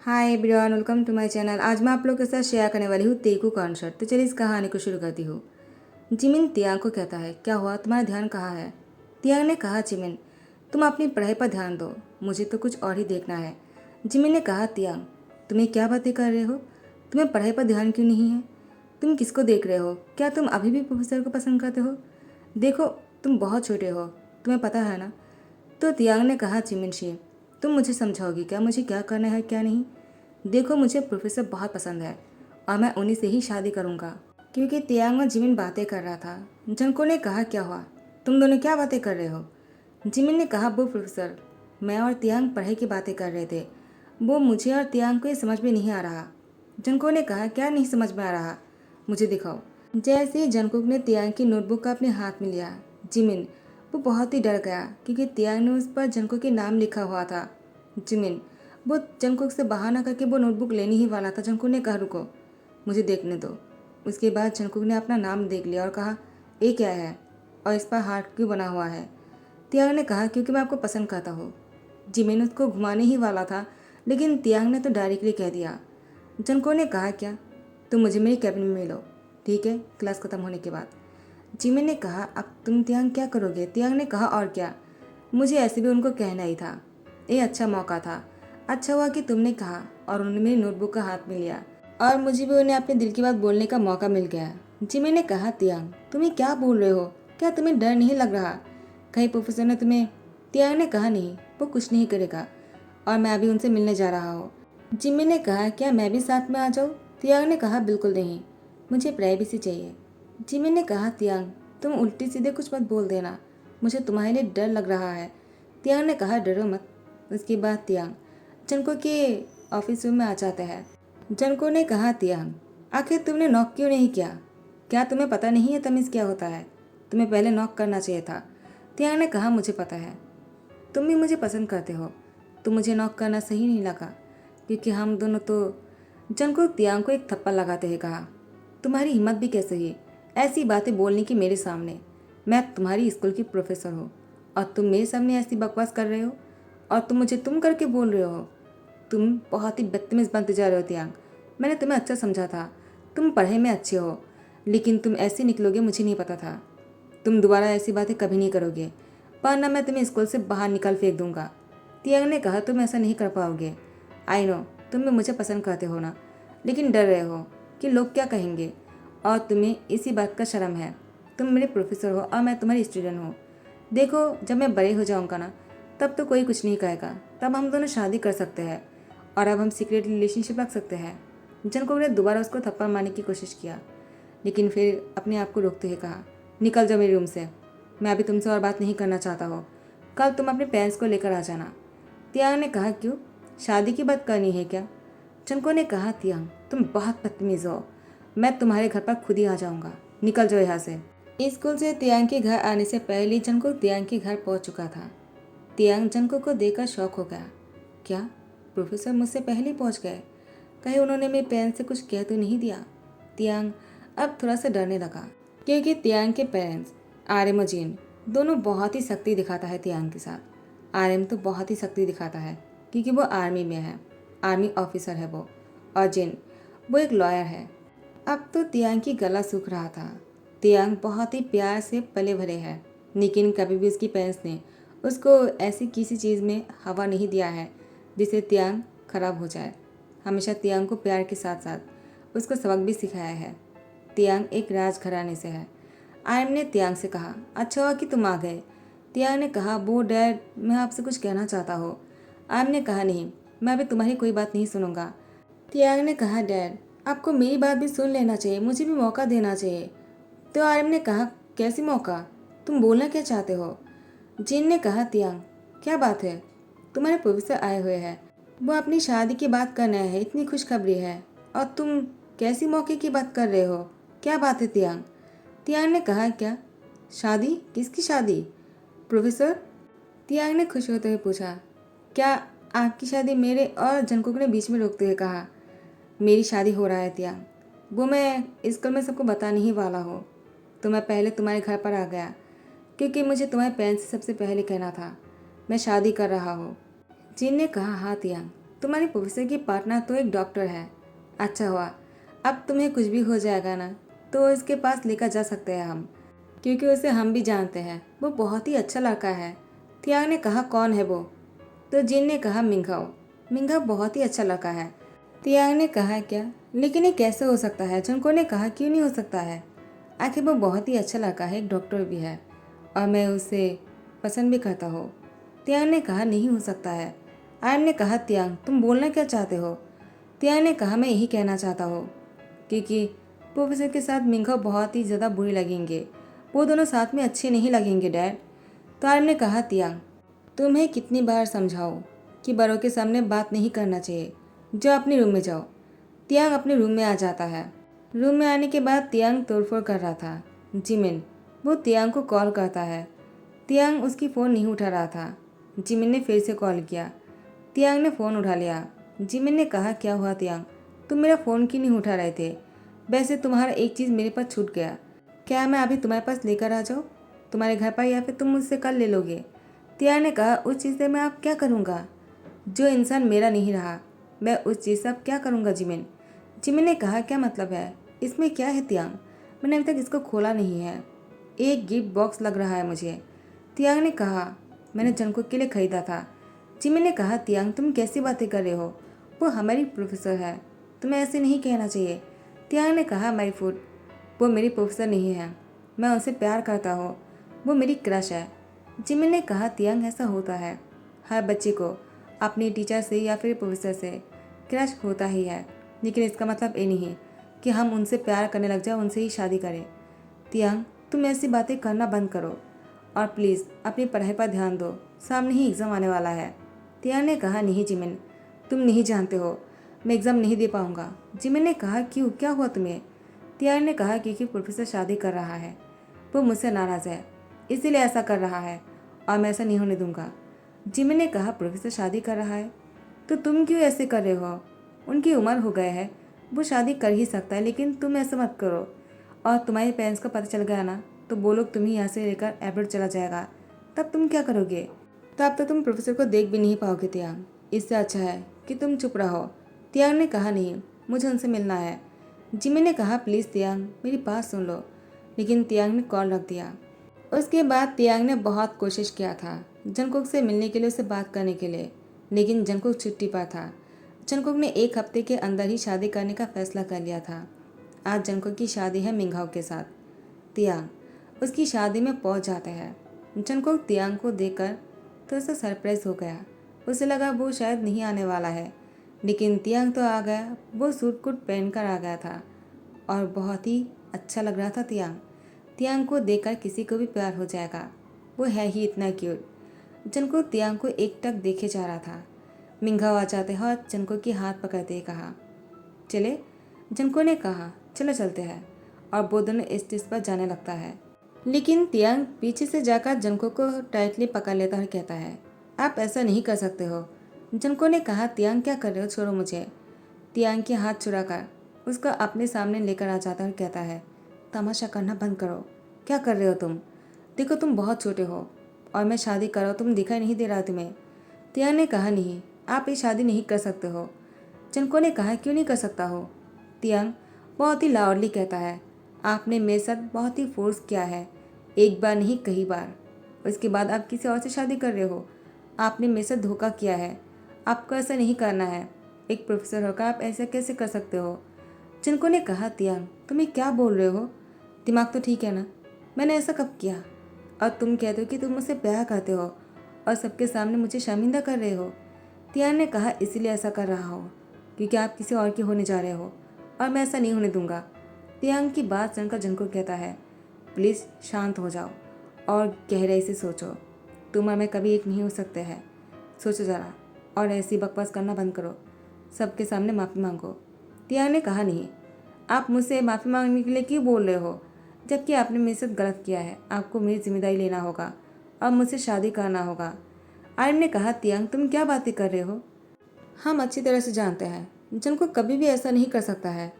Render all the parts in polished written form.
Hi everyone, welcome to my channel. आज मैं आप लोग के साथ शेयर करने वाली हूँ तेकू कॉन्सर्ट। तो चलिए इस कहानी को शुरू करती हूँ। जिमिन तियांग को कहता है, क्या हुआ, तुम्हारा ध्यान कहाँ है? तियांग ने कहा, जिमिन तुम अपनी पढ़ाई पर ध्यान दो, मुझे तो कुछ और ही देखना है। जिमिन ने कहा, तियांग तुम्हें क्या बातें कर रहे हो? तुम्हें पढ़ाई पर ध्यान क्यों नहीं है? तुम किसको देख रहे हो? क्या तुम अभी भी प्रोफेसर को पसंद करते हो? देखो, तुम बहुत छोटे हो, तुम्हें पता है ना। तो तियांग ने कहा, जिमिन शी तुम मुझे समझाओगी क्या, मुझे क्या करना है क्या नहीं? देखो, मुझे प्रोफेसर बहुत पसंद है और मैं उन्हीं से ही शादी करूंगा। क्योंकि तियांग और जिमिन बातें कर रहा था। जंको ने कहा, क्या हुआ, तुम दोनों क्या बातें कर रहे हो? जिमिन ने कहा, वो प्रोफेसर, मैं और तियांग पढ़ाई की बातें कर रहे थे। वो मुझे और तियांग को ये समझ में नहीं आ रहा। जंको ने कहा, क्या नहीं समझ में आ रहा, मुझे दिखाओ। जैसे ही जंकुक ने तियांग की नोटबुक का अपने हाथ में लिया, जिमिन वो बहुत ही डर गया क्योंकि तियांग ने उस पर जंकुक के नाम लिखा हुआ था। जिमिन वो जंकुक से बहाना करके वो नोटबुक लेने ही वाला था। जंकुक ने कहा, रुको, मुझे देखने दो। उसके बाद जंकुक ने अपना नाम देख लिया और कहा, ये क्या है और इस पर हार्ट क्यों बना हुआ है? तियांग ने कहा, क्योंकि मैं आपको पसंद करता हूँ। जिमिन उसको घुमाने ही वाला था, लेकिन तियांग ने तो डायरेक्टली कह दिया। जंको ने कहा, क्या तुम मुझे मेरे कैबिन में मिलो, ठीक है, क्लास ख़त्म होने के बाद। जिमिन ने कहा, अब तुम तियांग क्या करोगे? तियांग ने कहा, और क्या, मुझे ऐसे भी उनको कहना ही था। ये अच्छा मौका था, अच्छा हुआ कि तुमने कहा और उन्होंने मेरी नोटबुक का हाथ में लिया और मुझे भी उन्हें अपने दिल की बात बोलने का मौका मिल गया। जिमिन ने कहा, तियांग तुम्हें क्या बोल रहे हो? क्या तुम्हें डर नहीं लग रहा? कहीं प्रोफेसर ने तुम्हें? तियांग ने कहा, नहीं, वो कुछ नहीं करेगा और मैं अभी उनसे मिलने जा रहा हूँ। जिमिन ने कहा, क्या मैं भी साथ में आ जाऊँ? तियांग ने कहा, बिल्कुल नहीं, मुझे प्राइवेसी चाहिए। जिमिन ने कहा, तियांग तुम उल्टी सीधे कुछ मत बोल देना, मुझे तुम्हारे लिए डर लग रहा है। तियांग ने कहा, डरो मत। उसके बाद तियांग जनको के ऑफिस रूम में आ जाता है। जनको ने कहा, तियांग आखिर तुमने नॉक क्यों नहीं किया? क्या तुम्हें पता नहीं है तमीज़ क्या होता है? तुम्हें पहले नॉक करना चाहिए था। तियांग ने कहा, मुझे पता है, तुम भी मुझे पसंद करते हो, तो मुझे नॉक करना सही नहीं लगा क्योंकि हम दोनों तो। जनको तियांग को एक थप्पड़ लगाते हुए कहा, तुम्हारी हिम्मत भी कैसे हुई ऐसी बातें बोलने की मेरे सामने? मैं तुम्हारी स्कूल की प्रोफेसर हूँ और तुम मेरे सामने ऐसी बकवास कर रहे हो और तुम मुझे तुम करके बोल रहे हो। तुम बहुत ही बदतमीज़ बनते जा रहे हो तियांग। मैंने तुम्हें अच्छा समझा था, तुम पढ़ाई में अच्छे हो, लेकिन तुम ऐसे निकलोगे मुझे नहीं पता था। तुम दोबारा ऐसी बातें कभी नहीं करोगे, वरना मैं तुम्हें स्कूल से बाहर निकाल फेंक दूंगा। तियांग ने कहा, तुम ऐसा नहीं कर पाओगे। आई नो तुम भी मुझे पसंद करते हो ना, लेकिन डर रहे हो कि लोग क्या कहेंगे और तुम्हें इसी बात का शर्म है। तुम मेरे प्रोफेसर हो और मैं तुम्हारी स्टूडेंट हूँ। देखो, जब मैं बड़े हो जाऊँगा ना, तब तो कोई कुछ नहीं कहेगा, तब हम दोनों शादी कर सकते हैं और अब हम सीक्रेट रिलेशनशिप रख सकते हैं। जंकुक ने दोबारा उसको थप्पड़ मारने की कोशिश किया, लेकिन फिर अपने आप को रोकते हुए कहा, निकल जाओ मेरे रूम से, मैं अभी तुमसे और बात नहीं करना चाहता हो। कल तुम अपने पेरेंट्स को लेकर आ जाना। तियांग ने कहा, क्यों, शादी की बात करनी है क्या? जंको ने कहा, तियांग तुम बहुत बदतमीज़ हो, मैं तुम्हारे घर पर खुद ही आ जाऊँगा, निकल जाओ यहाँ से। स्कूल से तियांग के घर आने से पहले जंकुक तियांग के घर पहुँच चुका था। तियांग जंकुक को देखकर शॉक हो गया। क्या, प्रोफेसर मुझसे पहले पहुंच गए? कहीं उन्होंने मेरे पेरेंट्स से कुछ कह तो नहीं दिया? तियांग अब थोड़ा सा डरने लगा क्योंकि तियांग के पेरेंट्स आर्यम और जिन दोनों बहुत ही सख्ती दिखाता है तियांग के साथ। आर्यम तो बहुत ही सख्ती दिखाता है क्योंकि वो आर्मी में है, आर्मी ऑफिसर है वो, और जिन वो एक लॉयर है। अब तो तियांग की गला सूख रहा था। तियांग बहुत ही प्यार से पले भरे है, लेकिन कभी भी उसकी पेरेंट्स ने उसको ऐसी किसी चीज़ में हवा नहीं दिया है जिससे तियांग खराब हो जाए। हमेशा तियांग को प्यार के साथ साथ उसको सबक भी सिखाया है। तियांग एक राजघराने से है। आयम ने तियांग से कहा, अच्छा हुआ कि तुम आ गए। तियांग ने कहा, वो डैड, मैं आपसे कुछ कहना चाहता हूँ। आयम ने कहा, नहीं, मैं अभी तुम्हारी कोई बात नहीं सुनूंगा। तियांग ने कहा, डैड आपको मेरी बात भी सुन लेना चाहिए, मुझे भी मौका देना चाहिए। तो आर्यन ने कहा, कैसी मौका, तुम बोलना क्या चाहते हो? जिन ने कहा, तियांग क्या बात है, तुम्हारे प्रोफेसर आए हुए हैं, वो अपनी शादी की बात करना है, इतनी खुशखबरी है और तुम कैसी मौके की बात कर रहे हो, क्या बात है तियांग? तियांग ने कहा, क्या शादी, किसकी शादी प्रोफेसर? तियांग ने खुश होते हुए पूछा, क्या आपकी शादी? मेरे और जंकुक ने बीच में रोकते हुए कहा, मेरी शादी हो रहा है तियांग, वो मैं स्कूल में सबको बताने ही वाला हूँ। तो मैं पहले तुम्हारे घर पर आ गया क्योंकि मुझे तुम्हारे पेरेंट्स से सबसे पहले कहना था मैं शादी कर रहा हूँ। जिन ने कहा, हाँ तियांग, तुम्हारी प्रोफेसर की पार्टनर तो एक डॉक्टर है। अच्छा हुआ, अब तुम्हें कुछ भी हो जाएगा ना तो इसके पास लेकर जा सकते हैं हम, क्योंकि उसे हम भी जानते हैं, वो बहुत ही अच्छा लड़का है। तियांग ने कहा, कौन है वो? तो जिन ने कहा, मिंघाओ। मिंघाओ बहुत ही अच्छा लड़का है। तियांग ने कहा, क्या? लेकिन ये कैसे हो सकता है? जंको ने कहा, क्यों नहीं हो सकता है? आखिर वो बहुत ही अच्छा लड़का है, एक डॉक्टर भी है और मैं उसे पसंद भी करता हूँ। तियांग ने कहा, नहीं हो सकता है। आयन ने कहा, तियांग तुम बोलना क्या चाहते हो? तियांग ने कहा, मैं यही कहना चाहता हूँ क्योंकि प्रोफेसर के साथ मिंघाओ बहुत ही ज़्यादा बुरी लगेंगे, वो दोनों साथ में अच्छे नहीं लगेंगे डैड। तो आयन ने कहा, तियांग तुम्हें कितनी बार समझाओ कि बड़ों के सामने बात नहीं करना चाहिए, जाओ अपने रूम में जाओ। तियांग अपने रूम में आ जाता है। रूम में आने के बाद तियांग तोड़फोड़ कर रहा था। जिमिन वो तियांग को कॉल करता है। तियांग उसकी फ़ोन नहीं उठा रहा था। जिमिन ने फिर से कॉल किया। तियांग ने फ़ोन उठा लिया। जिमिन ने कहा, क्या हुआ तियांग, तुम मेरा फ़ोन क्यों नहीं उठा रहे थे? वैसे तुम्हारा एक चीज़ मेरे पास छूट गया, क्या मैं अभी तुम्हारे पास लेकर आ जाऊँ तुम्हारे घर पर, या फिर तुम मुझसे कल ले लोगे? तियांग ने कहा, उस चीज़ से मैं अब क्या करूँगा? जो इंसान मेरा नहीं रहा, मैं उस चीज़ से अब क्या करूँगा जिमिन? जिमिन ने कहा, क्या मतलब है? इसमें क्या है तियांग? मैंने अभी तक इसको खोला नहीं है। एक गिफ्ट बॉक्स लग रहा है मुझे। तियांग ने कहा, मैंने जंकुक के लिए खरीदा था। जिमिन ने कहा, तियांग तुम कैसी बातें कर रहे हो? वो हमारी प्रोफेसर है, तुम्हें ऐसे नहीं कहना चाहिए। तियांग ने कहा, माई फूड, वो मेरी प्रोफेसर नहीं है, मैं उनसे प्यार करता हूँ, वो मेरी क्रश है। जिमिन ने कहा, तियांग ऐसा होता है, हर बच्चे को अपनी टीचर से या फिर प्रोफेसर से क्रश होता ही है, लेकिन इसका मतलब ये नहीं कि हम उनसे प्यार करने लग जाए, उनसे ही शादी करें। तियांग तुम ऐसी बातें करना बंद करो और प्लीज़ अपनी पढ़ाई पर ध्यान दो, सामने ही एग्ज़ाम आने वाला है। तियांग ने कहा, नहीं जिमिन, तुम नहीं जानते हो, मैं एग्ज़ाम नहीं दे पाऊँगा। जिमिन ने कहा, क्यों, क्या हुआ तुम्हें? तियांग ने कहा, क्योंकि प्रोफेसर शादी कर रहा है, वो मुझसे नाराज़ है, इसीलिए ऐसा कर रहा है और मैं ऐसा नहीं होने दूंगा। जिमिन ने कहा, प्रोफेसर शादी कर रहा है तो तुम क्यों ऐसे कर रहे हो? उनकी उम्र हो गए है, वो शादी कर ही सकता है, लेकिन तुम ऐसा मत करो। और तुम्हारे पेरेंट्स को पता चल गया ना तो वो लोग तुम्हें यहाँ से लेकर एब्रोड चला जाएगा, तब तुम क्या करोगे? तब तो तुम प्रोफेसर को देख भी नहीं पाओगे तियांग, इससे अच्छा है कि तुम चुप रहो। तियांग ने कहा, नहीं, मुझे उनसे मिलना है। जिमिन ने कहा, प्लीज़ तियांग मेरी बात सुन लो, लेकिन तियांग ने कॉल रख दिया। उसके बाद तियांग ने बहुत कोशिश किया था जंगकुक से मिलने के लिए, उससे बात करने के लिए, लेकिन जंगकुक छुट्टी पर था। जंगकुक ने एक हफ्ते के अंदर ही शादी करने का फैसला कर लिया था। आज जंगकुक की शादी है मिंघाओ के साथ। तियांग उसकी शादी में पहुंच जाते हैं। जंगकुक तियांग को देखकर तो उसे सरप्राइज हो गया, उसे लगा वो शायद नहीं आने वाला है, लेकिन तियांग तो आ गया। वो सूट कोट पहन कर आ गया था और बहुत ही अच्छा लग रहा था तियांग। तियांग को देखकर किसी को भी प्यार हो जाएगा, वो है ही इतना क्यूट। जंको तियांग को एकटक देखे जा रहा था। मिंघाओ आ जाते हैं और जंको की हाथ पकड़ते ही कहा, चले। जंको ने कहा, चलो चलते हैं, और वो दोनों स्टेज पर जाने लगता है। लेकिन तियांग पीछे से जाकर जंको को टाइटली पकड़ लेता और कहता है, आप ऐसा नहीं कर सकते हो। जंको ने कहा, तियांग क्या कर रहे हो, छोड़ो मुझे। तियांग के हाथ छुड़ाकर उसको अपने सामने लेकर आ जाता और कहता है, तमाशा करना बंद करो, क्या कर रहे हो तुम? देखो तुम बहुत छोटे हो और मैं शादी करो, तुम दिखाई नहीं दे रहा तुम्हें। तियांग ने कहा, नहीं, आप ये शादी नहीं कर सकते हो। जंको ने कहा, क्यों नहीं कर सकता हो? तियांग बहुत ही लाउडली कहता है, आपने मेरे साथ बहुत ही फोर्स किया है, एक बार नहीं कई बार। उसके बाद आप किसी और से शादी कर रहे हो, आपने मेरे साथ धोखा किया है, आपको ऐसा नहीं करना है। एक प्रोफेसर होकर आप ऐसा कैसे कर सकते हो? जिनको ने कहा, तियांग तुम्हें क्या बोल रहे हो, दिमाग तो ठीक है ना? मैंने ऐसा कब किया? और तुम कहते हो कि तुम मुझसे प्यार करते हो और सबके सामने मुझे शर्मिंदा कर रहे हो। तियांग ने कहा, इसीलिए ऐसा कर रहा हो क्योंकि आप किसी और के होने जा रहे हो और मैं ऐसा नहीं होने दूंगा। तियांग की बात सुनकर जिनको कहता है, प्लीज़ शांत हो जाओ और गहराई से सोचो, तुम और मैं कभी एक नहीं हो सकते हैं, सोचो ज़रा और ऐसी बकवास करना बंद करो, सबके सामने माफ़ी मांगो। तियांग ने कहा, नहीं, आप मुझसे माफ़ी मांगने के लिए क्यों बोल रहे हो, जबकि आपने मेरे साथ गलत किया है, आपको मेरी जिम्मेदारी लेना होगा और मुझसे शादी करना होगा। आर्यन ने कहा, तियांग तुम क्या बातें कर रहे हो, हम अच्छी तरह से जानते हैं जिनको कभी भी ऐसा नहीं कर सकता है,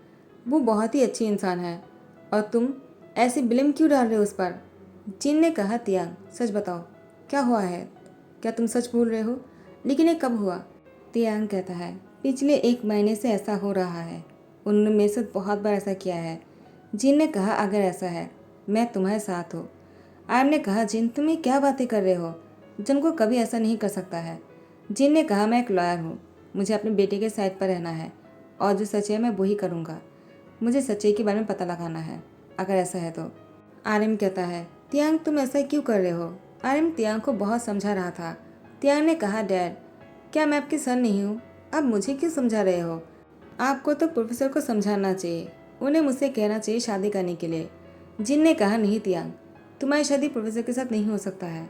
वो बहुत ही अच्छी इंसान है और तुम ऐसी ब्लेम क्यों डाल रहे हो उस पर? जिन ने कहा, तियांग सच बताओ क्या हुआ है, क्या तुम सच बोल रहे हो? लेकिन ये कब हुआ? तियांग कहता है, पिछले 1 महीने से ऐसा हो रहा है। उन्होंने मेरे साथ बहुत बार ऐसा किया है। जिन ने कहा, अगर ऐसा है मैं तुम्हारे साथ हूँ। आर्यन ने कहा, जिन तुम ये क्या बातें कर रहे हो? जिन को कभी ऐसा नहीं कर सकता है। जिन ने कहा, मैं एक लॉयर हूँ, मुझे अपने बेटे के साइड पर रहना है और जो सच है मैं वही करूँगा। मुझे सच्चाई के बारे में पता लगाना है, अगर ऐसा है तो। आर्यन कहता है, तियांग तुम ऐसा क्यों कर रहे हो? आर्यन तियांग को बहुत समझा रहा था। तियांग ने कहा, डैड क्या मैं आपकी सन नहीं हूँ? आप मुझे क्यों समझा रहे हो? आपको तो प्रोफेसर को समझाना चाहिए, उन्हें मुझसे कहना चाहिए शादी करने के लिए। जिन ने कहा, नहीं तियांग, तुम्हारी शादी प्रोफेसर के साथ नहीं हो सकता है।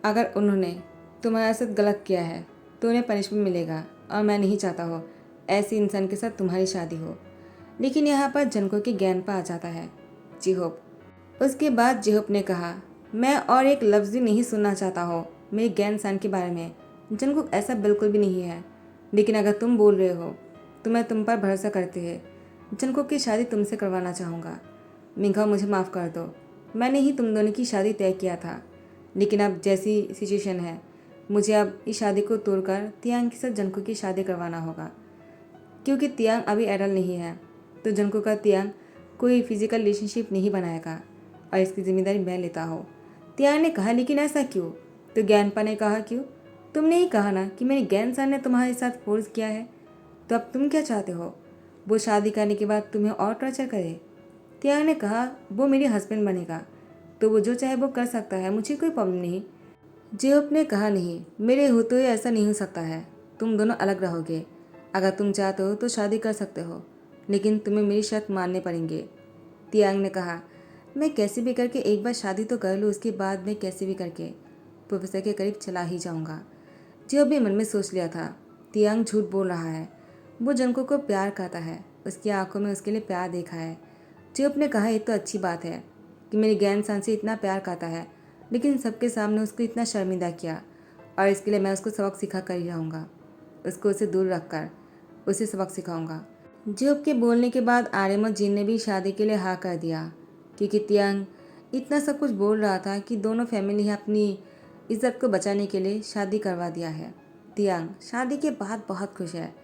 अगर उन्होंने तुम्हारे साथ गलत किया है तो उन्हें पनिशमेंट मिलेगा और मैं नहीं चाहता हो ऐसे इंसान के साथ तुम्हारी शादी हो। लेकिन यहाँ पर जनको के ज्ञान पर आ जाता है जिहोप। उसके बाद जिहोप ने कहा, मैं और एक लफ्ज़ भी नहीं सुनना चाहता हो मेरे ज्ञान सान के बारे में। जनको ऐसा बिल्कुल भी नहीं है। लेकिन अगर तुम बोल रहे हो तो मैं तुम पर भरोसा करते हैं। जनको की शादी तुमसे करवाना चाहूँगा। मिंघा मुझे माफ़ कर दो, मैंने ही तुम दोनों की शादी तय किया था। लेकिन अब जैसी सिचुएशन है, मुझे अब इस शादी को तोड़कर तियांग के साथ जनको की शादी करवाना होगा। क्योंकि तियांग अभी एडल्ट नहीं है तो जनको का तियांग कोई फिजिकल रिलेशनशिप नहीं बनाएगा और इसकी जिम्मेदारी मैं लेता हूँ। तियांग ने कहा, लेकिन ऐसा क्यों? तो ज्ञानपा ने कहा, क्यों? तुमने ही कहा ना कि मेरे ज्ञान सर ने तुम्हारे साथ फोर्स किया है, तो अब तुम क्या चाहते हो? वो शादी करने के बाद तुम्हें और टॉर्चर करे? तियांग ने कहा, वो मेरे हस्बैंड बनेगा तो वो जो चाहे वो कर सकता है, मुझे कोई प्रॉब्लम नहीं। जेहोप ने कहा, नहीं, मेरे होते हुए ऐसा नहीं हो सकता है। तुम दोनों अलग रहोगे। अगर तुम चाहते हो तो शादी कर सकते हो, लेकिन तुम्हें मेरी शर्त मानने पड़ेंगे। तियांग ने कहा, मैं कैसे भी करके एक बार शादी तो कर लूँ, उसके बाद मैं कैसे भी करके प्रोफेसर के करीब चला ही जाऊँगा। जेहोप भी मन में सोच लिया था, तियांग झूठ बोल रहा है। वो जनको को प्यार करता है, उसकी आंखों में उसके लिए प्यार देखा है। जेहोप ने कहा, ये तो अच्छी बात है कि मेरी ज्ञान सान से इतना प्यार करता है, लेकिन सबके सामने उसको इतना शर्मिंदा किया और इसके लिए मैं उसको सबक सिखा कर ही रहूँगा। उसको उसे दूर रखकर उसे सबक सिखाऊंगा। जेहोप के बोलने के बाद आर्यन और जिन ने भी शादी के लिए हाँ कर दिया, क्योंकि तियांग इतना सब कुछ बोल रहा था कि दोनों फैमिली अपनी इज्जत को बचाने के लिए शादी करवा दिया है। तियांग शादी के बाद बहुत खुश है।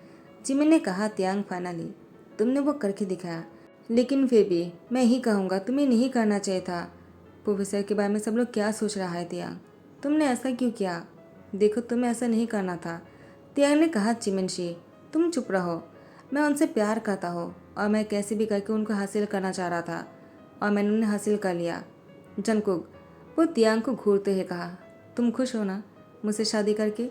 जिमिन ने कहा, तियांग फाइनली तुमने वो करके दिखाया, लेकिन फिर भी मैं ही कहूँगा तुम्हें नहीं करना चाहिए था। प्रोफेसर के बारे में सब लोग क्या सोच रहा है तियांग, तुमने ऐसा क्यों किया? देखो तुम्हें ऐसा नहीं करना था। तियांग ने कहा, चिमिनशी तुम चुप रहो, मैं उनसे प्यार करता हूँ और मैं कैसे भी करके उनको हासिल करना चाह रहा था और मैंने उन्हें हासिल कर लिया। जंगकुक वो तियांग को घूरते हुए कहा, तुम खुश हो ना मुझसे शादी करके?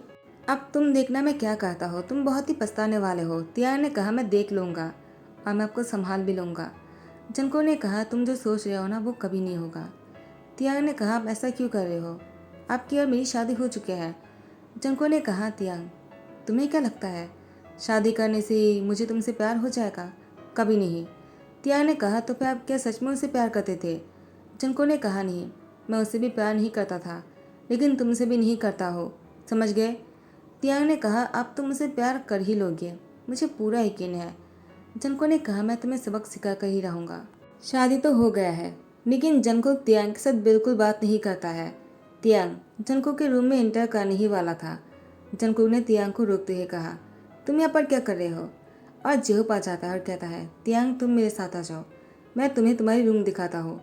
अब तुम देखना मैं क्या कहता हूँ, तुम बहुत ही पछताने वाले हो। तियांग ने कहा, मैं देख लूँगा और मैं आपको संभाल भी लूँगा। जंको ने कहा, तुम जो सोच रहे हो ना वो कभी नहीं होगा। तियांग ने कहा, आप ऐसा क्यों कर रहे हो? आपकी और मेरी शादी हो चुकी है। जंको ने कहा, तियांग तुम्हें क्या लगता है शादी करने से मुझे तुमसे प्यार हो जाएगा? कभी नहीं। तियांग ने कहा, तो फिर आप क्या सच में उससे प्यार करते थे? जंको ने कहा, नहीं, मैं उससे भी प्यार नहीं करता था, लेकिन तुमसे भी नहीं करता हो, समझ गए? तियांग ने कहा, अब तुम मुझसे प्यार कर ही लोगे, मुझे पूरा यकीन है। जंको ने कहा, मैं तुम्हें सबक सिखा कर ही रहूँगा। शादी तो हो गया है, लेकिन जंको तियांग के साथ बिल्कुल बात नहीं करता है। तियांग जंको के रूम में एंटर करने ही वाला था। जंको ने तियांग को रोकते हुए कहा, तुम यहाँ पर क्या कर रहे हो? और जेहोप आ जाता है और कहता है, तियांग तुम मेरे साथ आ जाओ, मैं तुम्हें तुम्हारी रूम दिखाता हूँ।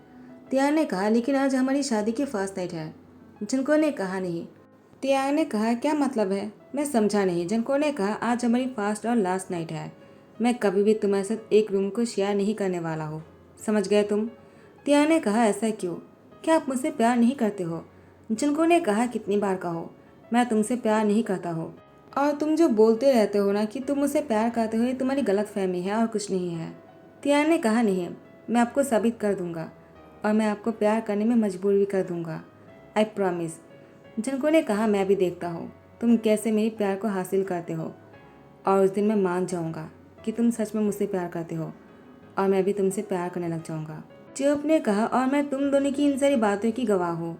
तियांग ने कहा, लेकिन आज हमारी शादी की फर्स्ट नाइट है। जंको ने कहा, नहीं। तियांग ने कहा, क्या मतलब है? मैं समझा नहीं। जंको ने कहा, आज हमारी फर्स्ट और लास्ट नाइट है। मैं कभी भी तुम्हारे साथ एक रूम को शेयर नहीं करने वाला हूँ, समझ गए तुम? तियांग ने कहा, ऐसा क्यों? क्या आप मुझसे प्यार नहीं करते हो? जंको ने कहा, कितनी बार कहो, मैं तुमसे प्यार नहीं करता हूँ। और तुम जो बोलते रहते हो ना कि तुम मुझसे प्यार करते हो, ये तुम्हारी गलत फहमी है और कुछ नहीं है। तियांग ने कहा, नहीं, मैं आपको साबित कर दूंगा और मैं आपको प्यार करने में मजबूर भी कर दूंगा, आई प्रॉमिस। जंको ने कहा, मैं भी देखता हूँ तुम कैसे मेरी प्यार को हासिल करते हो और उस दिन मैं मान जाऊँगा कि तुम सच में मुझसे प्यार करते हो और मैं भी तुमसे प्यार करने लग जाऊँगा। जेहोप ने कहा, और मैं तुम दोनों की इन सारी बातों की गवाह हूँ।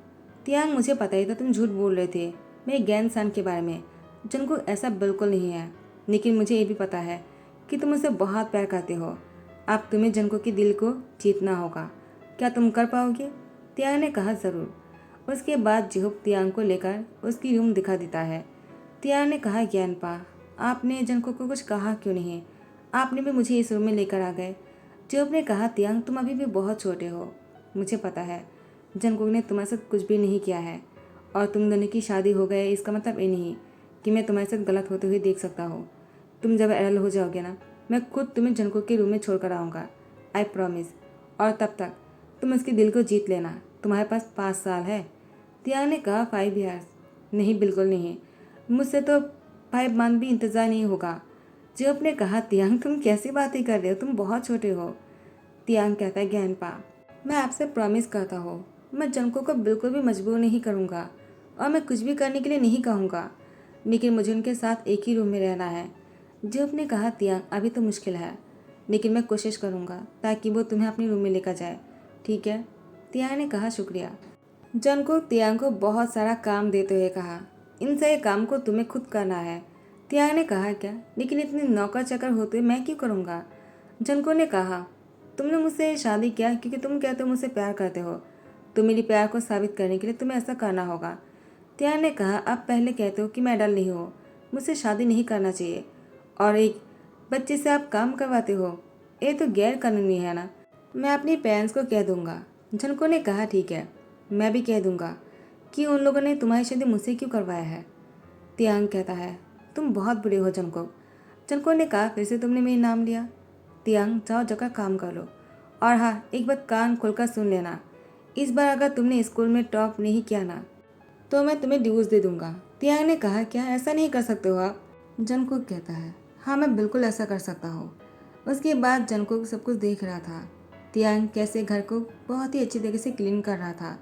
तियांग मुझे पता ही था तुम झूठ बोल रहे थे मेरे ज्ञान सान के बारे में। जंको ऐसा बिल्कुल नहीं है, लेकिन मुझे ये भी पता है कि तुम मुझसे बहुत प्यार करते हो। अब तुम्हें जंको के दिल को जीतना होगा, क्या तुम कर पाओगे? तियांग ने कहा, ज़रूर। उसके बाद जेहोप तियांग को लेकर उसकी रूम दिखा देता है। तियांग ने कहा, ज्ञानपा आपने जंगकुक को कुछ कहा क्यों नहीं? आपने भी मुझे इस रूम में लेकर आ गए। जियोप ने कहा, तियांग तुम अभी भी बहुत छोटे हो। मुझे पता है जंगकुक ने तुम्हारे साथ कुछ भी नहीं किया है और तुम दोनों की शादी हो गए इसका मतलब ये नहीं कि मैं तुम्हारे साथ गलत होते हुए देख सकता हूँ। तुम जब एडल्ट हो जाओगे ना, मैं खुद तुम्हें जंगकुक के रूम में छोड़ कर आऊँगा, आई प्रॉमिस। और तब तक तुम उसके दिल को जीत लेना। तुम्हारे पास 5 साल है। तियांग ने कहा, 5 years? नहीं, बिल्कुल नहीं। मुझसे तो 5 month भी इंतज़ार नहीं होगा। जियोप ने कहा, तियांग तुम कैसी बातें कर रहे हो, तुम बहुत छोटे हो। तियांग कहता है, ज्ञानपा मैं आपसे प्रॉमिस करता हूँ मैं जंगकुक को बिल्कुल भी मजबूर नहीं करूँगा और मैं कुछ भी करने के लिए नहीं कहूँगा, लेकिन मुझे उनके साथ एक ही रूम में रहना है। जियोप ने कहा, तियांग अभी तो मुश्किल है, लेकिन मैं कोशिश करूँगा ताकि वो तुम्हें अपने रूम में लेकर जाए, ठीक है? तियांग ने कहा, शुक्रिया। जंगकुक तियांग को बहुत सारा काम देते हुए कहा, इन सारे काम को तुम्हें खुद करना है। तियांग ने कहा, क्या? लेकिन इतने नौकर चाकर होते हुए मैं क्यों करूँगा? जंगकुक ने कहा, तुमने मुझसे शादी किया क्योंकि तुम कहते हो मुझसे प्यार करते हो, तो मेरी प्यार को साबित करने के लिए तुम्हें ऐसा करना होगा। तियांग ने कहा, अब पहले कहते हो कि मैं डल नहीं हूँ, मुझसे शादी नहीं करना चाहिए, और एक बच्चे से आप काम करवाते हो, ये तो गैर कानूनी है ना। मैं अपनी पेरेंट्स को कह दूंगा। जंगकुक ने कहा, ठीक है, मैं भी कह दूंगा कि उन लोगों ने तुम्हारी शादी मुझसे क्यों करवाया है। तियांग कहता है, तुम बहुत बुरे हो जंगकुक। जंगकुक ने कहा, फिर से तुमने मेरा नाम लिया। तियांग जाओ जगह काम कर लो, और हाँ, एक बात कान खोलकर सुन लेना, इस बार अगर तुमने स्कूल में टॉप नहीं किया ना तो मैं तुम्हें डिवोर्स दे दूंगा। तियांग ने कहा, क्या ऐसा नहीं कर सकते हो आप? जंगकुक कहता है, हाँ मैं बिल्कुल ऐसा कर सकता हूँ। उसके बाद जंगकुक सब कुछ देख रहा था, तियांग कैसे घर को बहुत ही अच्छी तरीके से क्लीन कर रहा था।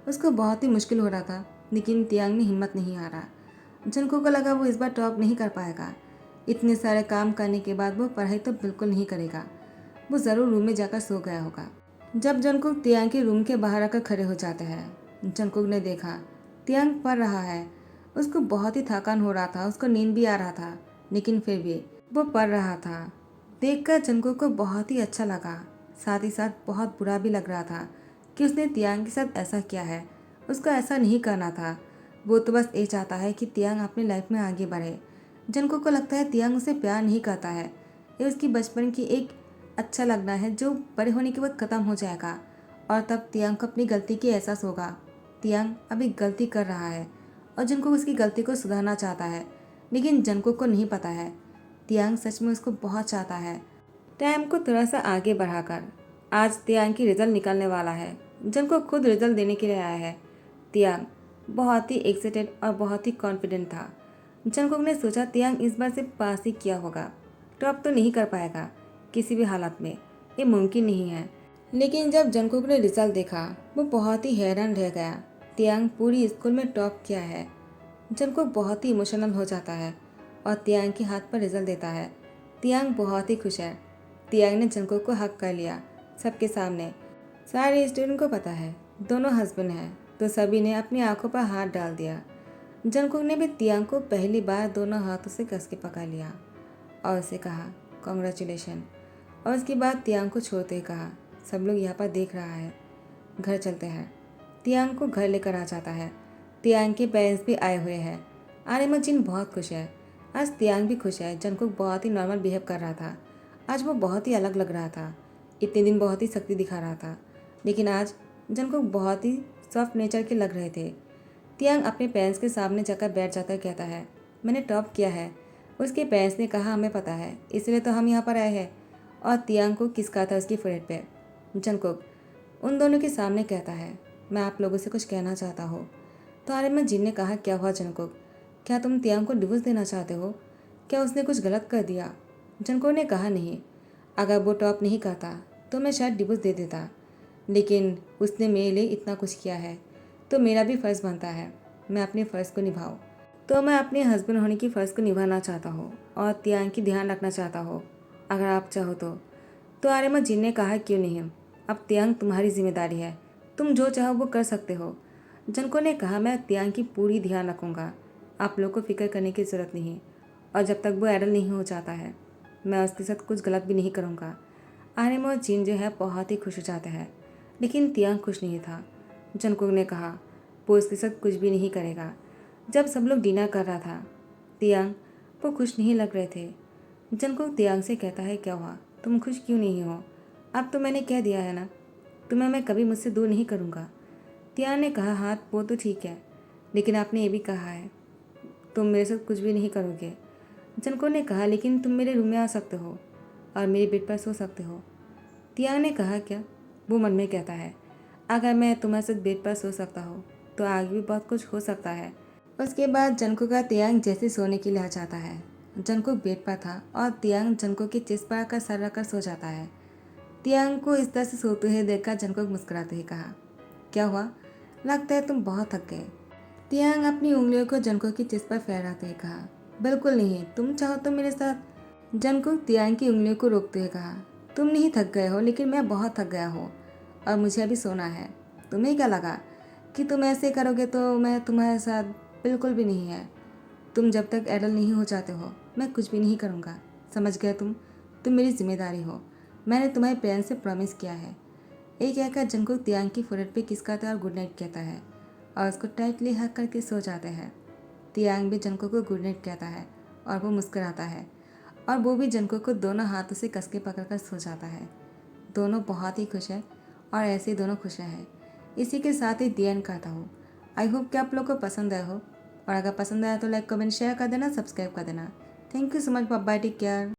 उसको बहुत ही मुश्किल हो रहा था, लेकिन तियांग ने हिम्मत नहीं हारा। जंगकुक को लगा वो इस बार टॉप नहीं कर पाएगा। इतने सारे काम करने के बाद वो पढ़ाई तो बिल्कुल नहीं करेगा, वो ज़रूर रूम में जाकर सो गया होगा। जब जंगकुक तियांग के रूम के बाहर आकर खड़े हो जाते हैं, जंगकुक ने देखा तियांग पढ़ रहा है। उसको बहुत ही थकान हो रहा था, उसको नींद भी आ रहा था, लेकिन फिर भी वो पढ़ रहा था। देखकर जंगकुक को बहुत ही अच्छा लगा, साथ ही साथ बहुत बुरा भी लग रहा था कि उसने तियांग के साथ ऐसा किया है। उसको ऐसा नहीं करना था। वो तो बस ये चाहता है कि तियांग अपनी लाइफ में आगे बढ़े। जंगकुक को लगता है तियांग उसे प्यार नहीं करता है, ये उसकी बचपन की एक अच्छा लगना है जो बड़े होने के बाद ख़त्म हो जाएगा, और तब तियांग को अपनी गलती की एहसास होगा। तियांग अभी गलती कर रहा है और जंगकुक उसकी गलती को सुधारना चाहता है, लेकिन जंगकुक को नहीं पता है तियांग सच में उसको बहुत चाहता है। टाइम को थोड़ा सा आगे बढ़ाकर आज तियांग की रिजल्ट निकलने वाला है। जंगकुक खुद रिजल्ट देने के लिए आया है। तियांग बहुत ही एक्साइटेड और बहुत ही कॉन्फिडेंट था। जंगकुक ने सोचा तियांग इस बार से पास ही किया होगा, टॉप तो नहीं कर पाएगा किसी भी हालत में, ये मुमकिन नहीं है। लेकिन जब जंगकुक ने रिजल्ट देखा वो बहुत ही हैरान रह गया। तियांग पूरी स्कूल में टॉप किया है। जंगकुक बहुत ही इमोशनल हो जाता है और तियांग के हाथ पर रिजल्ट देता है। तियांग बहुत ही खुश है। तियांग ने जंगकुक को हक कर लिया सबके सामने। सारे स्टूडेंट को पता है दोनों हस्बैंड हैं, तो सभी ने अपनी आंखों पर हाथ डाल दिया। जंगकुक ने भी तियांग को पहली बार दोनों हाथों से कस के पकड़ लिया और उसे कहा, कॉन्ग्रेचुलेशन। और उसके बाद तियांग को छोड़ते ही कहा, सब लोग यहाँ पर देख रहा है, घर चलते हैं। तियांग को घर लेकर आ जाता है। तियांग के पेरेंट्स भी आए हुए हैं। आर्यमन बहुत खुश है। आज तियांग भी खुश है। जंगकुक बहुत ही नॉर्मल बिहेव कर रहा था। आज वो बहुत ही अलग लग रहा था। इतने दिन बहुत ही शक्ति दिखा रहा था, लेकिन आज जंगकुक बहुत ही सॉफ्ट नेचर के लग रहे थे। तियांग अपने पेरेंट्स के सामने जाकर बैठ जाकर कहता है, मैंने टॉप किया है। उसके पेरेंट्स ने कहा, हमें पता है, इसलिए तो हम यहाँ पर आए हैं। और तियांग को किसका था उसकी फोrehead पे। जंगकुक उन दोनों के सामने कहता है, मैं आप लोगों से कुछ कहना चाहता हूँ। तो आर्यमन जिन ने कहा, क्या हुआ जंगकुक, क्या तुम तियांग को डिवोर्स देना चाहते हो? क्या उसने कुछ गलत कर दिया? जंगकुक ने कहा, नहीं, अगर वो टॉप नहीं करता तो मैं शायद डिवोर्स दे देता, लेकिन उसने मेरे लिए इतना कुछ किया है तो मेरा भी फ़र्ज़ बनता है मैं अपने फ़र्ज़ को निभाऊँ। तो मैं अपने हस्बैंड होने की फ़र्ज़ को निभाना चाहता हूँ और तियांग की ध्यान रखना चाहता हूँ, अगर आप चाहो तो आर्यमन जिन ने कहा, क्यों नहीं, अब तियांग तुम्हारी जिम्मेदारी है, तुम जो चाहो वो कर सकते हो। जंगकुक ने कहा, मैं तियांग की पूरी ध्यान रखूँगा, आप लोग को फिक्र करने की ज़रूरत नहीं, और जब तक वो एडल्ट नहीं हो जाता है मैं उसके साथ कुछ गलत भी नहीं करूँगा। आर्यमन जिन जो है बहुत ही खुश हो जाते हैं, लेकिन तियांग खुश नहीं था। जंगकुक ने कहा, वो उसके साथ कुछ भी नहीं करेगा। जब सब लोग डिनर कर रहा था, तियांग वो खुश नहीं लग रहे थे। जंगकुक तियांग से कहता है, क्या हुआ, तुम खुश क्यों नहीं हो? अब तो मैंने कह दिया है ना, तुम्हें मैं कभी मुझसे दूर नहीं करूँगा। तियांग ने कहा, हाँ वो तो ठीक है, लेकिन आपने ये भी कहा है तुम मेरे साथ कुछ भी नहीं करोगे। जंगकुक ने कहा, लेकिन तुम मेरे रूम में आ सकते हो और मेरे बेड पर सो सकते हो। तियांग ने कहा, क्या? वो मन में कहता है, अगर मैं तुम्हारे साथ बेड पर सो सकता हूँ तो आगे भी बहुत कुछ हो सकता है। उसके बाद जंगकुक का तियांग जैसे सोने के लिए आ जाता है। जंगकुक बेड पर था और तियांग जंगकुक की चेस्ट पर आकर सर रखकर सो जाता है। तियांग को इस तरह से सोते हुए देखकर जंगकुक मुस्कुराते हुए कहा, क्या हुआ, लगता है तुम बहुत थक गए। तियांग अपनी उंगलियों को जंगकुक की चेस्ट पर फहराते हुए कहा, बिल्कुल नहीं, तुम चाहो तो मेरे साथ। जंगकुक तियांग की उंगलियों को रोकते हुए कहा, तुम नहीं थक गए हो, लेकिन मैं बहुत थक गया हूँ और मुझे अभी सोना है। तुम्हें क्या लगा कि तुम ऐसे करोगे तो मैं तुम्हारे साथ? बिल्कुल भी नहीं है। तुम जब तक एडल नहीं हो जाते हो मैं कुछ भी नहीं करूँगा, समझ गए? तुम मेरी जिम्मेदारी हो। मैंने तुम्हारे पेरेंट्स से प्रॉमिस किया है। ये कहकर जंगकुक तियांग की फोrehead पे किस करता है और गुड नाइट कहता है और उसको टाइटली हक करके सो जाते हैं। तियांग भी जंगकुक को गुड नाइट कहता है और वो मुस्कुराता है और वो भी जंगकुक को दोनों हाथों से कस के पकड़कर सो जाता है। दोनों बहुत ही खुश हैं और ऐसे ही दोनों खुश हैं। इसी के साथ ही दी एंड करता हूँ। आई होप कि आप लोग को पसंद आया हो, और अगर पसंद आया तो लाइक कमेंट शेयर कर देना, सब्सक्राइब कर देना। Thank you so much, bye bye, take care.